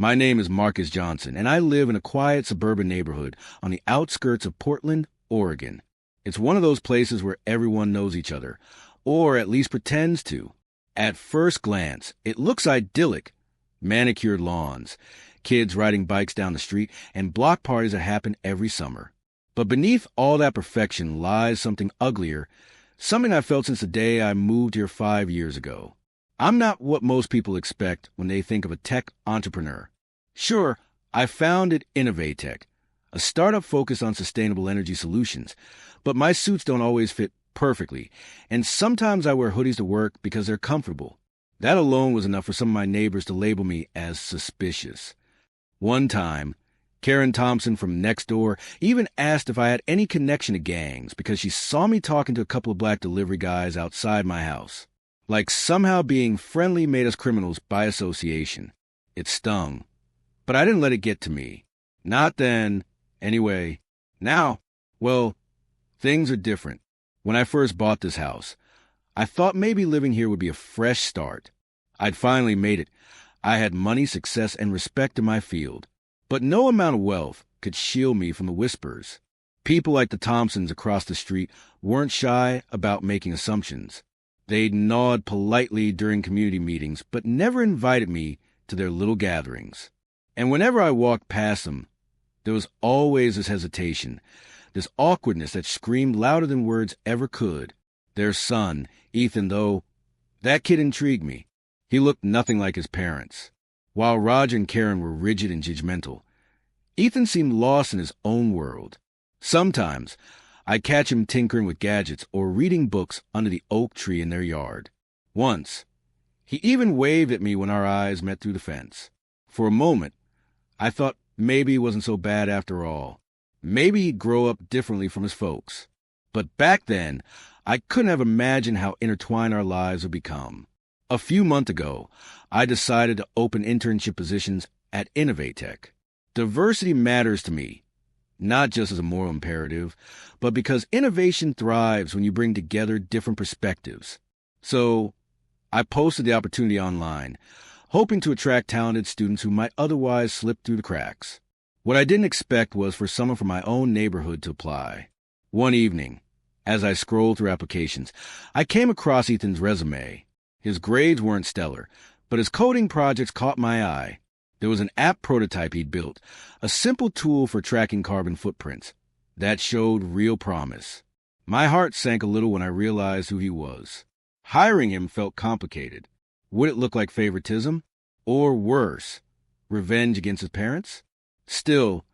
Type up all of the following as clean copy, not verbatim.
My name is Marcus Johnson, and I live in a quiet suburban neighborhood on the outskirts of Portland, Oregon. It's one of those places where everyone knows each other, or at least pretends to. At first glance, it looks idyllic. Manicured lawns, kids riding bikes down the street, and block parties that happen every summer. But beneath all that perfection lies something uglier, something I felt since the day I moved here 5 years ago. I'm not what most people expect when they think of a tech entrepreneur. Sure, I founded Innovatech, a startup focused on sustainable energy solutions, but my suits don't always fit perfectly, and sometimes I wear hoodies to work because they're comfortable. That alone was enough for some of my neighbors to label me as suspicious. One time, Karen Thompson from next door even asked if I had any connection to gangs because she saw me talking to a couple of black delivery guys outside my house. Like somehow being friendly made us criminals by association. It stung. But I didn't let it get to me. Not then. Anyway, now, well, things are different. When I first bought this house, I thought maybe living here would be a fresh start. I'd finally made it. I had money, success, and respect in my field. But no amount of wealth could shield me from the whispers. People like the Thompsons across the street weren't shy about making assumptions. They'd nod politely during community meetings, but never invited me to their little gatherings. And whenever I walked past them, there was always this hesitation, this awkwardness that screamed louder than words ever could. Their son, Ethan, though, that kid intrigued me. He looked nothing like his parents. While Roger and Karen were rigid and judgmental, Ethan seemed lost in his own world. Sometimes, I'd catch him tinkering with gadgets or reading books under the oak tree in their yard. Once, he even waved at me when our eyes met through the fence. For a moment, I thought maybe he wasn't so bad after all. Maybe he'd grow up differently from his folks. But back then, I couldn't have imagined how intertwined our lives would become. A few months ago, I decided to open internship positions at Innovatech. Diversity matters to me, not just as a moral imperative, but because innovation thrives when you bring together different perspectives. So, I posted the opportunity online, hoping to attract talented students who might otherwise slip through the cracks. What I didn't expect was for someone from my own neighborhood to apply. One evening, as I scrolled through applications, I came across Ethan's resume. His grades weren't stellar, but his coding projects caught my eye. There was an app prototype he'd built, a simple tool for tracking carbon footprints. That showed real promise. My heart sank a little when I realized who he was. Hiring him felt complicated. Would it look like favoritism? Or worse, revenge against his parents? Still,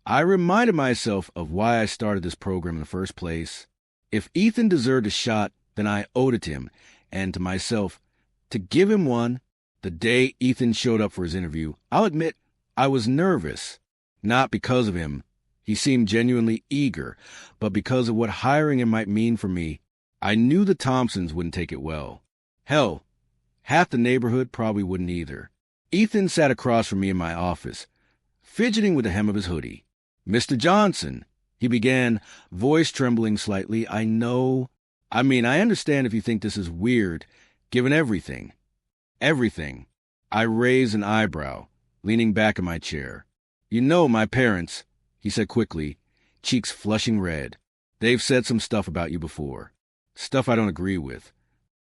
I reminded myself of why I started this program in the first place. If Ethan deserved a shot, then I owed it to him, and to myself, to give him one. The day Ethan showed up for his interview, I'll admit I was nervous. Not because of him. He seemed genuinely eager, but because of what hiring him might mean for me. I knew the Thompsons wouldn't take it well. Hell, half the neighborhood probably wouldn't either. Ethan sat across from me in my office, fidgeting with the hem of his hoodie. "Mr. Johnson," he began, voice trembling slightly. I understand if you think this is weird, given everything. Everything. I raised an eyebrow, leaning back in my chair. "You know my parents," he said quickly, cheeks flushing red. "They've said some stuff about you before. Stuff I don't agree with."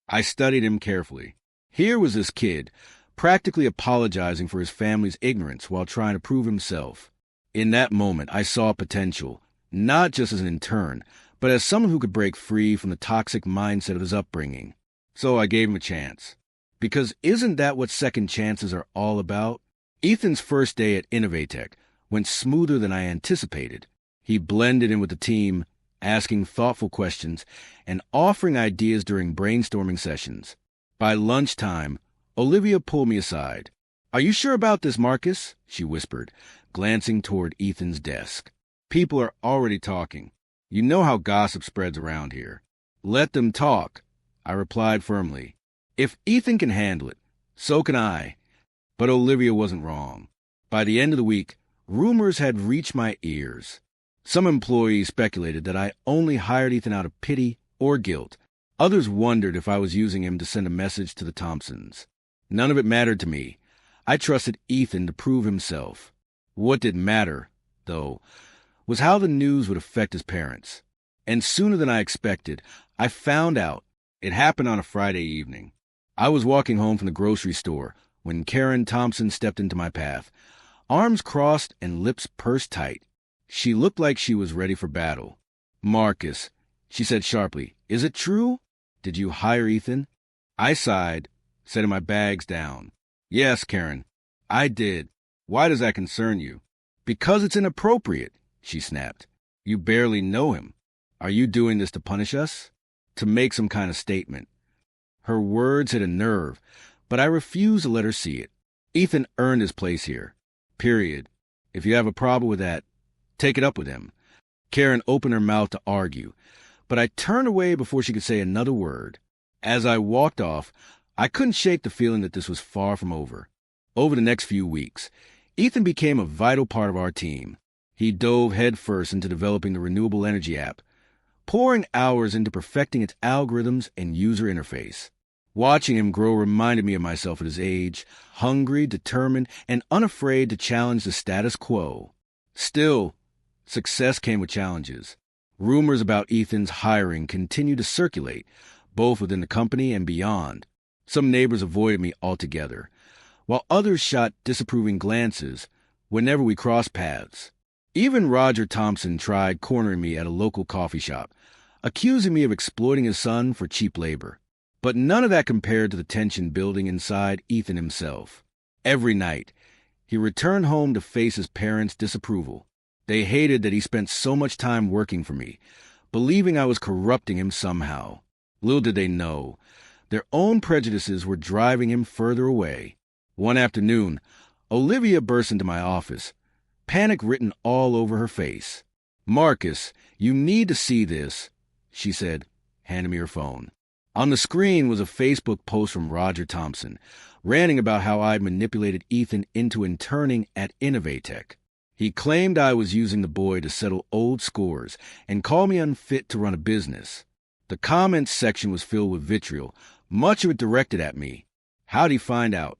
I studied him carefully. Here was this kid, practically apologizing for his family's ignorance while trying to prove himself. In that moment, I saw potential, not just as an intern, but as someone who could break free from the toxic mindset of his upbringing. So I gave him a chance. Because isn't that what second chances are all about? Ethan's first day at Innovatech went smoother than I anticipated. He blended in with the team, asking thoughtful questions and offering ideas during brainstorming sessions. By lunchtime, Olivia pulled me aside. "Are you sure about this, Marcus?" she whispered, glancing toward Ethan's desk. "People are already talking. You know how gossip spreads around here." "Let them talk," I replied firmly. "If Ethan can handle it, so can I." But Olivia wasn't wrong. By the end of the week, rumors had reached my ears. Some employees speculated that I only hired Ethan out of pity or guilt. Others wondered if I was using him to send a message to the Thompsons. None of it mattered to me. I trusted Ethan to prove himself. What did matter, though, was how the news would affect his parents. And sooner than I expected, I found out. It happened on a Friday evening. I was walking home from the grocery store when Karen Thompson stepped into my path, arms crossed and lips pursed tight. She looked like she was ready for battle. "Marcus," she said sharply, "is it true? Did you hire Ethan?" I sighed, setting my bags down. "Yes, Karen, I did. Why does that concern you?" "Because it's inappropriate," she snapped. "You barely know him. Are you doing this to punish us? To make some kind of statement?" Her words hit a nerve, but I refused to let her see it. Ethan earned his place here. Period. If you have a problem with that, take it up with him. Karen opened her mouth to argue, but I turned away before she could say another word. As I walked off, I couldn't shake the feeling that this was far from over. Over the next few weeks, Ethan became a vital part of our team. He dove headfirst into developing the renewable energy app, pouring hours into perfecting its algorithms and user interface. Watching him grow reminded me of myself at his age, hungry, determined, and unafraid to challenge the status quo. Still, success came with challenges. Rumors about Ethan's hiring continued to circulate, both within the company and beyond. Some neighbors avoided me altogether, while others shot disapproving glances whenever we crossed paths. Even Roger Thompson tried cornering me at a local coffee shop, accusing me of exploiting his son for cheap labor. But none of that compared to the tension building inside Ethan himself. Every night, he returned home to face his parents' disapproval. They hated that he spent so much time working for me, believing I was corrupting him somehow. Little did they know, their own prejudices were driving him further away. One afternoon, Olivia burst into my office, panic written all over her face. "Marcus, you need to see this," she said, handing me her phone. On the screen was a Facebook post from Roger Thompson, ranting about how I'd manipulated Ethan into interning at Innovatech. He claimed I was using the boy to settle old scores and called me unfit to run a business. The comments section was filled with vitriol, much of it directed at me. How'd he find out?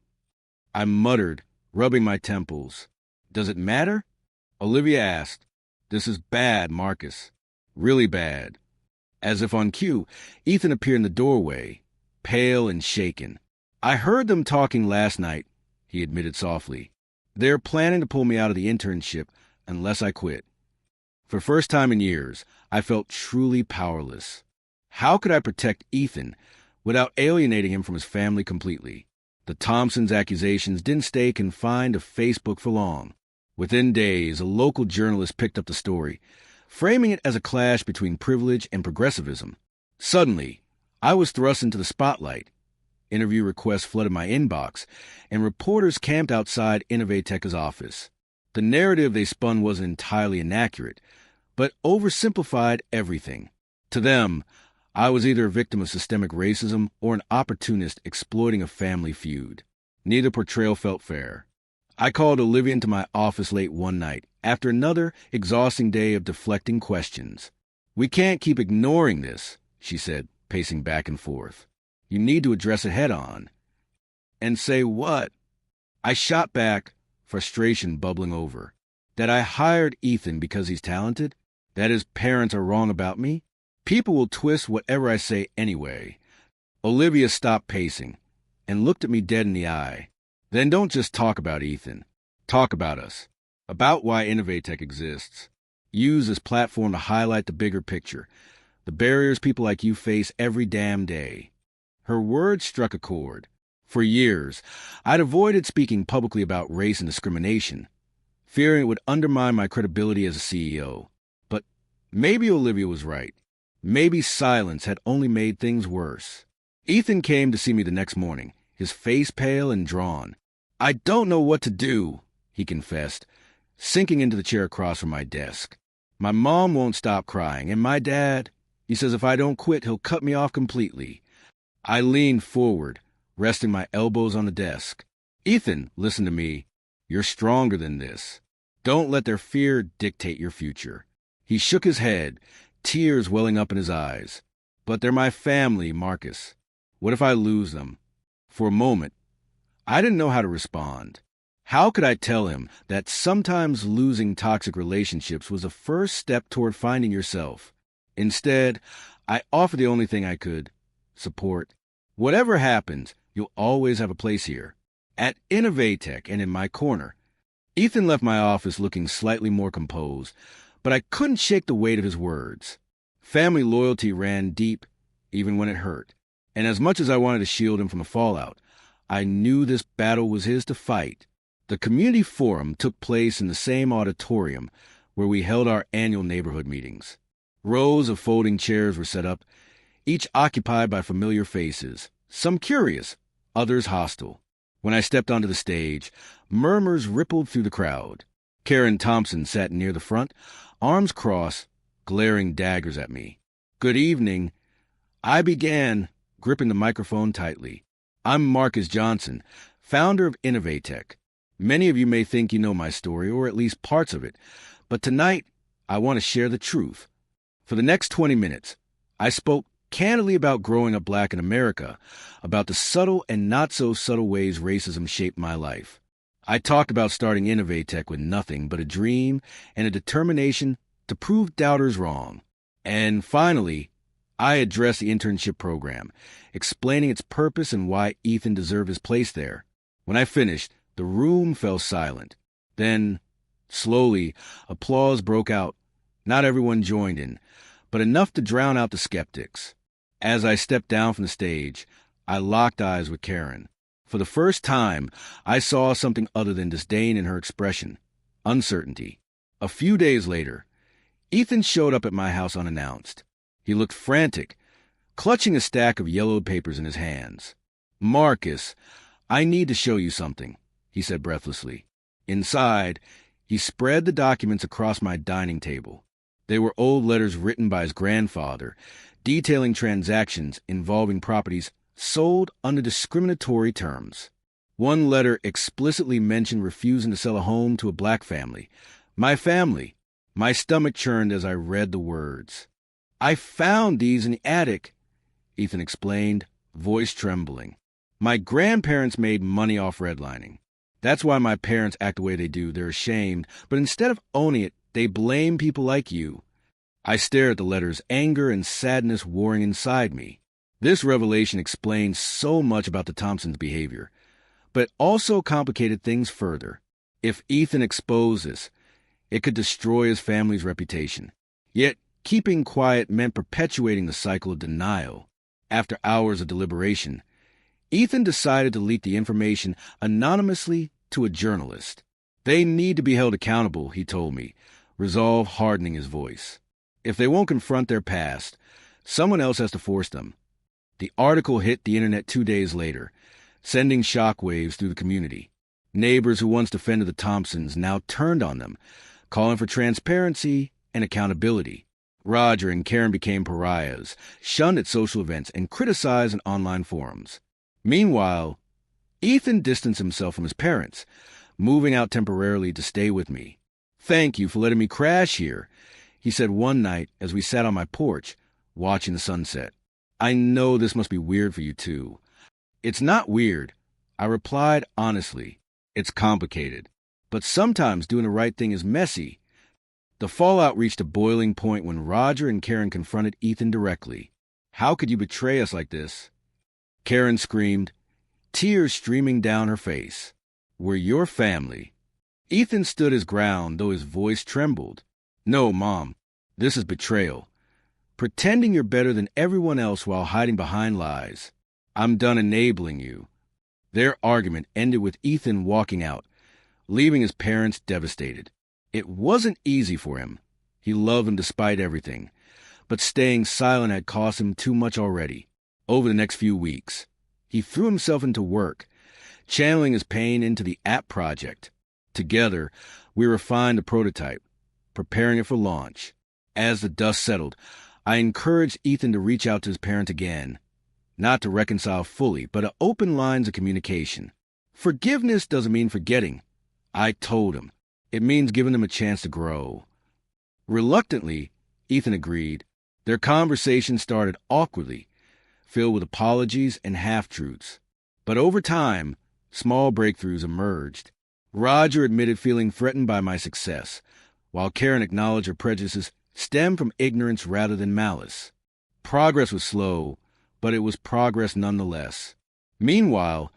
I muttered, rubbing my temples. "Does it matter?" Olivia asked. "This is bad, Marcus. Really bad." As if on cue, Ethan appeared in the doorway, pale and shaken. "I heard them talking last night," he admitted softly. "They're planning to pull me out of the internship unless I quit." For the first time in years, I felt truly powerless. How could I protect Ethan without alienating him from his family completely? The Thompsons' accusations didn't stay confined to Facebook for long. Within days, a local journalist picked up the story, framing it as a clash between privilege and progressivism. Suddenly, I was thrust into the spotlight. Interview requests flooded my inbox, and reporters camped outside Innovatech's office. The narrative they spun wasn't entirely inaccurate, but oversimplified everything. To them, I was either a victim of systemic racism or an opportunist exploiting a family feud. Neither portrayal felt fair. I called Olivia into my office late one night, after another exhausting day of deflecting questions. "We can't keep ignoring this," she said, pacing back and forth. "You need to address it head on." "And say what?" I shot back, frustration bubbling over. That I hired Ethan because he's talented? That his parents are wrong about me? People will twist whatever I say anyway. Olivia stopped pacing and looked at me dead in the eye. "Then don't just talk about Ethan. Talk about us. About why Innovatech exists. Use this platform to highlight the bigger picture, the barriers people like you face every damn day." Her words struck a chord. For years, I'd avoided speaking publicly about race and discrimination, fearing it would undermine my credibility as a CEO. But maybe Olivia was right. Maybe silence had only made things worse. Ethan came to see me the next morning, his face pale and drawn. "I don't know what to do," he confessed, sinking into the chair across from my desk. "My mom won't stop crying, and my dad, he says if I don't quit, he'll cut me off completely." I leaned forward, resting my elbows on the desk. "Ethan, listen to me. You're stronger than this. Don't let their fear dictate your future." He shook his head, tears welling up in his eyes. "But they're my family, Marcus. What if I lose them?" For a moment, I didn't know how to respond. How could I tell him that sometimes losing toxic relationships was the first step toward finding yourself? Instead, I offered the only thing I could: support. Whatever happens, you'll always have a place here, at Innovatech and in my corner. Ethan left my office looking slightly more composed, but I couldn't shake the weight of his words. Family loyalty ran deep, even when it hurt. And as much as I wanted to shield him from the fallout, I knew this battle was his to fight. The community forum took place in the same auditorium where we held our annual neighborhood meetings. Rows of folding chairs were set up, each occupied by familiar faces, some curious, others hostile. When I stepped onto the stage, murmurs rippled through the crowd. Karen Thompson sat near the front, arms crossed, glaring daggers at me. "Good evening," I began, gripping the microphone tightly. "I'm Marcus Johnson, founder of Innovatech. Many of you may think you know my story, or at least parts of it, but tonight I want to share the truth." For the next 20 minutes, I spoke candidly about growing up Black in America, about the subtle and not-so-subtle ways racism shaped my life. I talked about starting Innovatech with nothing but a dream and a determination to prove doubters wrong. And finally, I addressed the internship program, explaining its purpose and why Ethan deserved his place there. When I finished, the room fell silent. Then, slowly, applause broke out. Not everyone joined in, but enough to drown out the skeptics. As I stepped down from the stage, I locked eyes with Karen. For the first time, I saw something other than disdain in her expression: uncertainty. A few days later, Ethan showed up at my house unannounced. He looked frantic, clutching a stack of yellowed papers in his hands. "Marcus, I need to show you something," he said breathlessly. Inside, he spread the documents across my dining table. They were old letters written by his grandfather, detailing transactions involving properties sold under discriminatory terms. One letter explicitly mentioned refusing to sell a home to a Black family. My family. My stomach churned as I read the words. "I found these in the attic," Ethan explained, voice trembling. "My grandparents made money off redlining. That's why my parents act the way they do. They're ashamed, but instead of owning it, they blame people like you." I stared at the letters, anger and sadness warring inside me. This revelation explained so much about the Thompsons' behavior, but it also complicated things further. If Ethan exposed this, it could destroy his family's reputation. Yet, keeping quiet meant perpetuating the cycle of denial. After hours of deliberation, Ethan decided to leak the information anonymously to a journalist. "They need to be held accountable," he told me, resolve hardening his voice. "If they won't confront their past, someone else has to force them." The article hit the internet 2 days later, sending shockwaves through the community. Neighbors who once defended the Thompsons now turned on them, calling for transparency and accountability. Roger and Karen became pariahs, shunned at social events, and criticized in online forums. Meanwhile, Ethan distanced himself from his parents, moving out temporarily to stay with me. "Thank you for letting me crash here," he said one night as we sat on my porch, watching the sunset. "I know this must be weird for you too." "It's not weird," I replied honestly. "It's complicated. But sometimes doing the right thing is messy." The fallout reached a boiling point when Roger and Karen confronted Ethan directly. "How could you betray us like this?" Karen screamed, tears streaming down her face. "We're your family." Ethan stood his ground, though his voice trembled. "No, Mom, this is betrayal. Pretending you're better than everyone else while hiding behind lies. I'm done enabling you." Their argument ended with Ethan walking out, leaving his parents devastated. It wasn't easy for him. He loved them despite everything, but staying silent had cost him too much already. Over the next few weeks, he threw himself into work, channeling his pain into the app project. Together, we refined the prototype, preparing it for launch. As the dust settled, I encouraged Ethan to reach out to his parents again, not to reconcile fully, but to open lines of communication. Forgiveness doesn't mean forgetting, I told him. It means giving them a chance to grow. Reluctantly, Ethan agreed. Their conversation started awkwardly, filled with apologies and half-truths. But over time, Small breakthroughs emerged. Roger admitted feeling threatened by my success, while Karen acknowledged her prejudices stemmed from ignorance rather than malice. Progress was slow, but it was progress nonetheless. Meanwhile,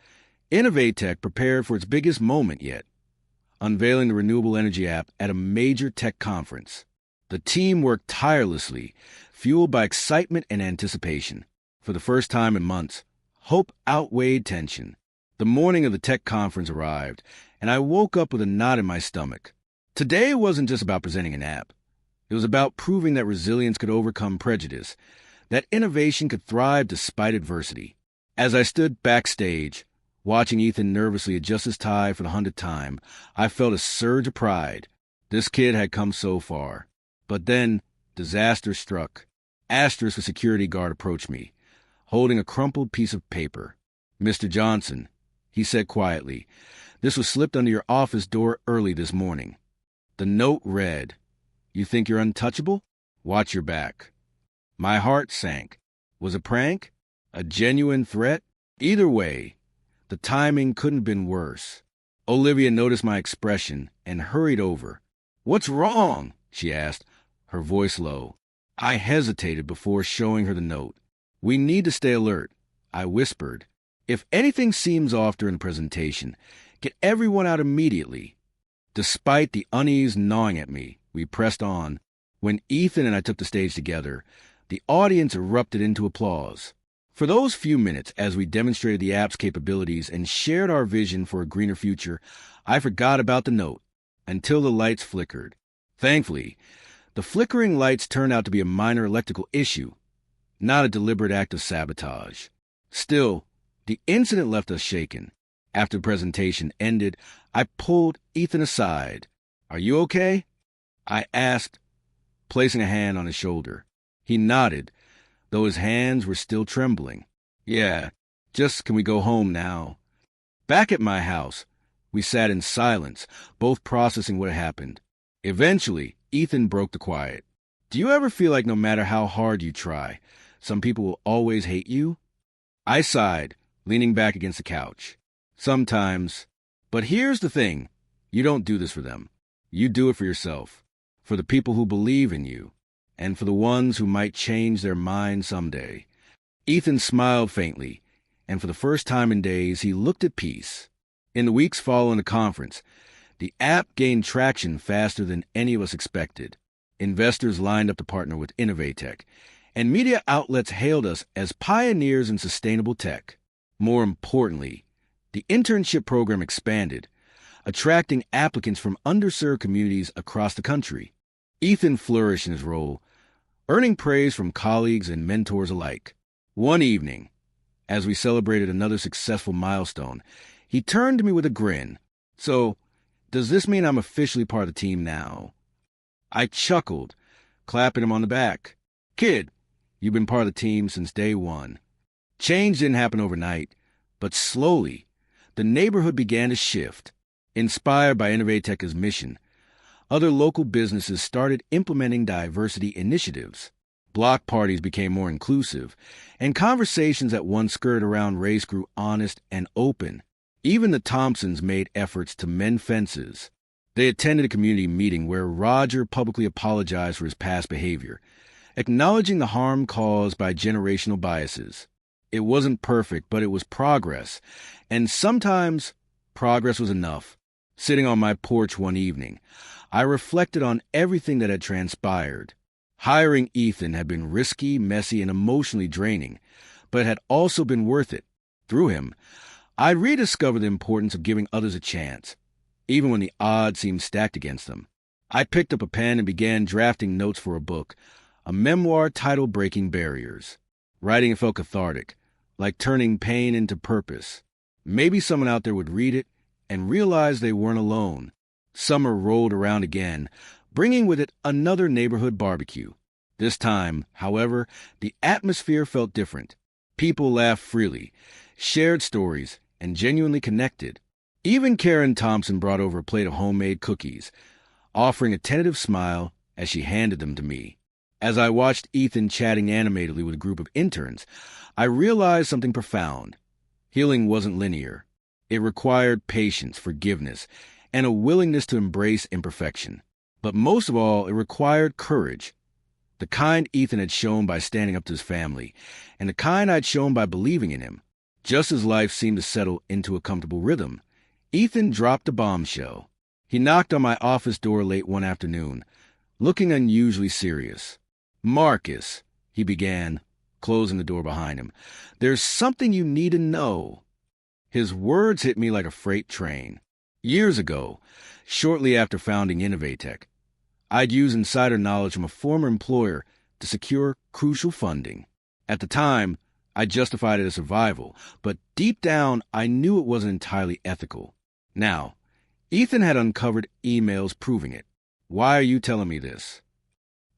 Innovatech prepared for its biggest moment yet, unveiling the renewable energy app at a major tech conference. The team worked tirelessly, fueled by excitement and anticipation. For the first time in months, hope outweighed tension. The morning of the tech conference arrived, and I woke up with a knot in my stomach. Today wasn't just about presenting an app. It was about proving that resilience could overcome prejudice, that innovation could thrive despite adversity. As I stood backstage, watching Ethan nervously adjust his tie for the 100th time, I felt a surge of pride. This kid had come so far. But then, disaster struck. Asterisk, a security guard approached me, holding a crumpled piece of paper. "Mr. Johnson," he said quietly, "this was slipped under your office door early this morning." The note read, "You think you're untouchable? Watch your back." My heart sank. Was a prank? A genuine threat? Either way, the timing couldn't have been worse. Olivia noticed my expression and hurried over. "What's wrong?" she asked, her voice low. I hesitated before showing her the note. "We need to stay alert," I whispered. "If anything seems off during the presentation, get everyone out immediately." Despite the unease gnawing at me, we pressed on. When Ethan and I took the stage together, the audience erupted into applause. For those few minutes, as we demonstrated the app's capabilities and shared our vision for a greener future, I forgot about the note, until the lights flickered. Thankfully, the flickering lights turned out to be a minor electrical issue, not a deliberate act of sabotage. Still, the incident left us shaken. After the presentation ended, I pulled Ethan aside. "Are you okay?" I asked, placing a hand on his shoulder. He nodded, though his hands were still trembling. "Yeah, just can we go home now?" Back at my house, we sat in silence, both processing what had happened. Eventually, Ethan broke the quiet. "Do you ever feel like no matter how hard you try, some people will always hate you?" I sighed, leaning back against the couch. "Sometimes. But here's the thing. You don't do this for them. You do it for yourself, for the people who believe in you, and for the ones who might change their mind someday." Ethan smiled faintly, and for the first time in days, he looked at peace. In the weeks following the conference, the app gained traction faster than any of us expected. Investors lined up to partner with Innovatech, and media outlets hailed us as pioneers in sustainable tech. More importantly, the internship program expanded, attracting applicants from underserved communities across the country. Ethan flourished in his role, earning praise from colleagues and mentors alike. One evening, as we celebrated another successful milestone, he turned to me with a grin. "So, does this mean I'm officially part of the team now?" I chuckled, clapping him on the back. "Kid, you've been part of the team since day one." Change didn't happen overnight, but slowly, the neighborhood began to shift. Inspired by Innovatech's mission, other local businesses started implementing diversity initiatives. Block parties became more inclusive, and conversations that once skirted around race grew honest and open. Even the Thompsons made efforts to mend fences. They attended a community meeting where Roger publicly apologized for his past behavior, acknowledging the harm caused by generational biases. It wasn't perfect, but it was progress, and sometimes progress was enough. Sitting on my porch one evening, I reflected on everything that had transpired. Hiring Ethan had been risky, messy, and emotionally draining, but it had also been worth it. Through him, I rediscovered the importance of giving others a chance, even when the odds seemed stacked against them. I picked up a pen and began drafting notes for a book, a memoir titled Breaking Barriers. Writing it felt cathartic, like turning pain into purpose. Maybe someone out there would read it and realize they weren't alone. Summer rolled around again, bringing with it another neighborhood barbecue. This time, however, the atmosphere felt different. People laughed freely, shared stories, and genuinely connected. Even Karen Thompson brought over a plate of homemade cookies, offering a tentative smile as she handed them to me. As I watched Ethan chatting animatedly with a group of interns, I realized something profound. Healing wasn't linear. It required patience, forgiveness, and a willingness to embrace imperfection. But most of all, it required courage. The kind Ethan had shown by standing up to his family, and the kind I'd shown by believing in him. Just as life seemed to settle into a comfortable rhythm, Ethan dropped a bombshell. He knocked on my office door late one afternoon, looking unusually serious. "Marcus," he began, closing the door behind him, "there's something you need to know." His words hit me like a freight train. Years ago, shortly after founding Innovatech, I'd used insider knowledge from a former employer to secure crucial funding. At the time, I justified it as survival, but deep down, I knew it wasn't entirely ethical. Now, Ethan had uncovered emails proving it. "Why are you telling me this?"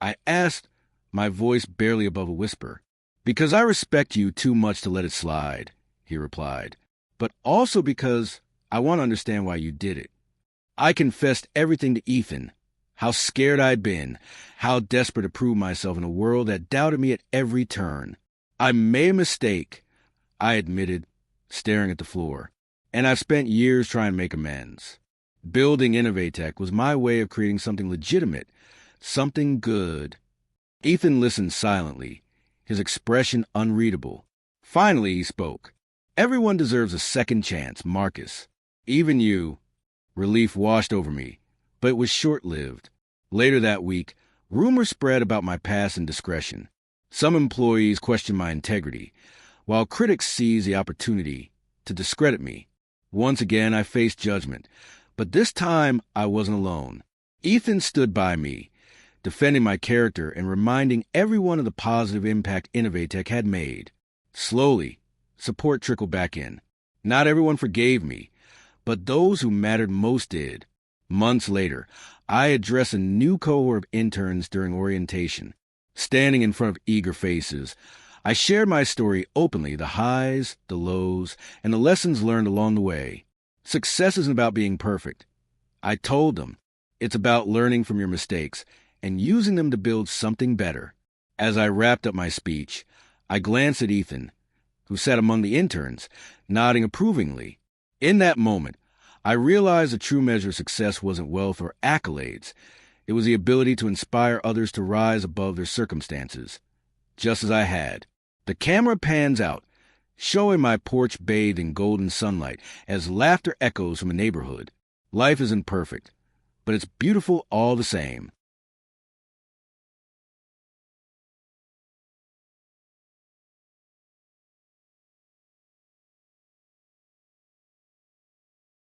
I asked, my voice barely above a whisper. "Because I respect you too much to let it slide," he replied. "But also because I want to understand why you did it." I confessed everything to Ethan, how scared I'd been, how desperate to prove myself in a world that doubted me at every turn. "I made a mistake," I admitted, staring at the floor, "and I've spent years trying to make amends. Building Innovatech was my way of creating something legitimate, something good." Ethan listened silently, his expression unreadable. Finally, he spoke. "Everyone deserves a second chance, Marcus. Even you." Relief washed over me, but it was short-lived. Later that week, rumors spread about my past indiscretion. Some employees questioned my integrity, while critics seized the opportunity to discredit me. Once again, I faced judgment, but this time I wasn't alone. Ethan stood by me, defending my character and reminding everyone of the positive impact Innovatech had made. Slowly, support trickled back in. Not everyone forgave me, but those who mattered most did. Months later, I addressed a new cohort of interns during orientation. Standing in front of eager faces, I shared my story openly, the highs, the lows, and the lessons learned along the way. Success isn't about being perfect. I told them, it's about learning from your mistakes and using them to build something better. As I wrapped up my speech, I glanced at Ethan, who sat among the interns, nodding approvingly. In that moment, I realized the true measure of success wasn't wealth or accolades. It was the ability to inspire others to rise above their circumstances, just as I had. The camera pans out, showing my porch bathed in golden sunlight as laughter echoes from a neighborhood. Life isn't perfect, but it's beautiful all the same.